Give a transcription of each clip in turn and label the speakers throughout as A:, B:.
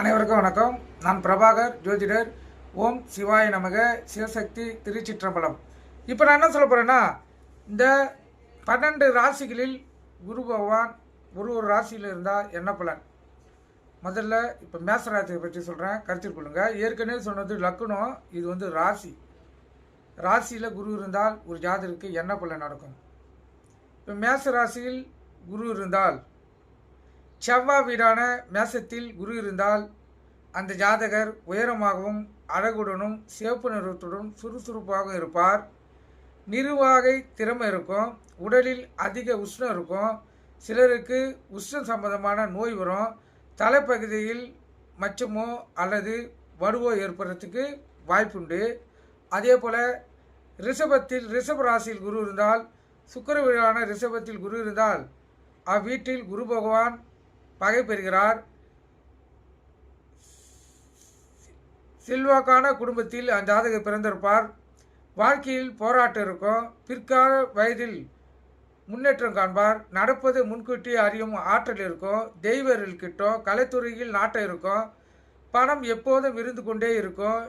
A: அனைவருக்கும் வணக்கம். நான் பிரபாகர், ஜோதிடர். ஓம் சிவாய நமக. சிவசக்தி திருச்சிற்றம்பலம். இப்போ நான் என்ன சொல்ல போகிறேன்னா, இந்த 12 ராசிகளில் குரு பகவான் ஒரு ராசியில் இருந்தால் என்ன பலன்? முதல்ல இப்போ மேச ராசியை பற்றி சொல்கிறேன், கருத்தில் கொள்ளுங்கள். ஏற்கனவே சொன்னது லக்னம், இது ராசி. ராசியில் குரு இருந்தால் ஒரு ஜாதகருக்கு என்ன பலன் நடக்கும்? இப்போ மேச ராசியில் குரு இருந்தால், செவ்வாய் வீடான மேசத்தில் குரு இருந்தால் அந்த ஜாதகர் உயரமாகவும் அழகுடனும் சிவப்பு நிறத்துடன் சுறுசுறுப்பாகவும் இருப்பார். நிர்வாகை திறமை இருக்கும். உடலில் அதிக உஷ்ணம் இருக்கும். சிலருக்கு உஷ்ணம் சம்பந்தமான நோய் வரும். தலைப்பகுதியில் மச்சமோ அல்லது வடுவோ ஏற்படுறதுக்கு வாய்ப்புண்டு. அதே போல் ரிஷப ராசியில் குரு இருந்தால், சுக்கிர வீடான ரிஷபத்தில் குரு இருந்தால் அவ்வீட்டில் குரு பகவான் பகை பெறுகிறார். செல்வாக்கான குடும்பத்தில் அந்த ஜாதகர் பிறந்திருப்பார். வாழ்க்கையில் போராட்டம் இருக்கும். பிற்கால வயதில் முன்னேற்றம் காண்பார். நடப்பது முன்கூட்டி அறியும் ஆற்றல் இருக்கும். தெய்வர்கள் கிட்டும். கலைத்துறையில் நாட்டம் இருக்கும். பணம் எப்போதும் இருந்து கொண்டே இருக்கும்.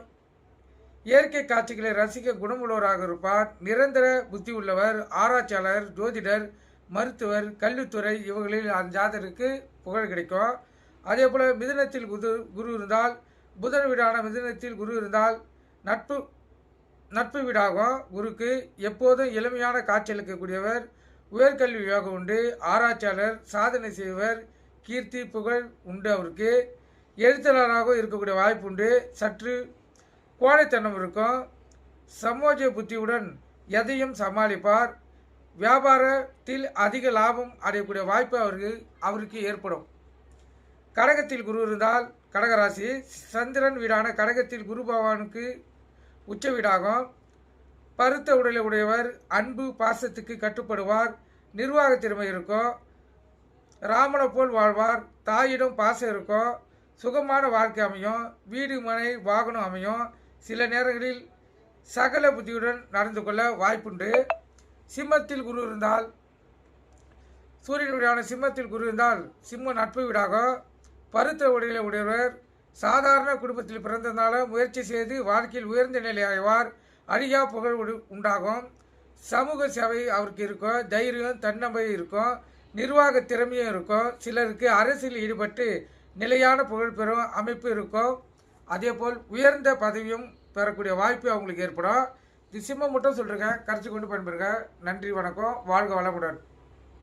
A: இயற்கை காட்சிகளை ரசிக்க குணமுள்ளவராக இருப்பார். நிரந்தர புத்தி உள்ளவர். ஆராய்ச்சியாளர், ஜோதிடர், மருத்துவர், கல்வித்துறை இவர்களில் அந்த ஜாதகருக்கு புகழ் கிடைக்கும். அதே போல் மிதுனத்தில் குரு இருந்தால், புதன் வீடான மிதுனத்தில் குரு இருந்தால் நட்பு வீடாகும். குருக்கு எப்போதும் இளமையான காட்சியளிக்கக்கூடியவர். உயர்கல்வி யோகம் உண்டு. ஆராய்ச்சியாளர், சாதனை செய்வர், கீர்த்தி புகழ் உண்டு. அவருக்கு எழுத்தாளராக இருக்கக்கூடிய வாய்ப்பு உண்டு. சற்று கோழைத்தனம் இருக்கும். சமோஜ புத்தியுடன் எதையும் சமாளிப்பார். வியாபாரத்தில் அதிக லாபம் அடையக்கூடிய வாய்ப்பு அவருக்கு ஏற்படும். கடகத்தில் குரு இருந்தால், கடகராசி சந்திரன் வீடான கடகத்தில் குரு பகவானுக்கு உச்ச வீடாகும். பருத்த உடலை உடையவர். அன்பு பாசத்துக்கு கட்டுப்படுவார். நிர்வாக திறமை இருக்கும். ராமனை போல் வாழ்வார். தாயிடம் பாசம் இருக்கும். சுகமான வாழ்க்கை அமையும். வீடு மனை வாகனம் அமையும். சில நேரங்களில் சகல புத்தியுடன் நடந்து கொள்ள வாய்ப்புண்டு. சிம்மத்தில் குரு இருந்தால், சூரியன் வீடான சிம்மத்தில் குரு இருந்தால் சிம்ம நட்பு வீடாகும். பருத்த உடையில உடையவர். சாதாரண குடும்பத்தில் பிறந்ததுனால முயற்சி செய்து வாழ்க்கையில் உயர்ந்த நிலை அடைவார். அழியா புகழ் உண்டாகும். சமூக சேவை அவருக்கு இருக்கும். தைரியம், தன்னம்பிக்கை இருக்கும். நிர்வாக திறமையும் இருக்கும். சிலருக்கு அரசியல் ஈடுபட்டு நிலையான புகழ் பெறும் அமைப்பு இருக்கும். அதேபோல் உயர்ந்த பதவியும் பெறக்கூடிய வாய்ப்பு அவங்களுக்கு ஏற்படும். இது சிம்மம் மட்டும் சொல்கிறேங்க, கரைச்சி கொண்டு பயன்பெறுங்க. நன்றி, வணக்கம், வாழ்க வளமுடன்.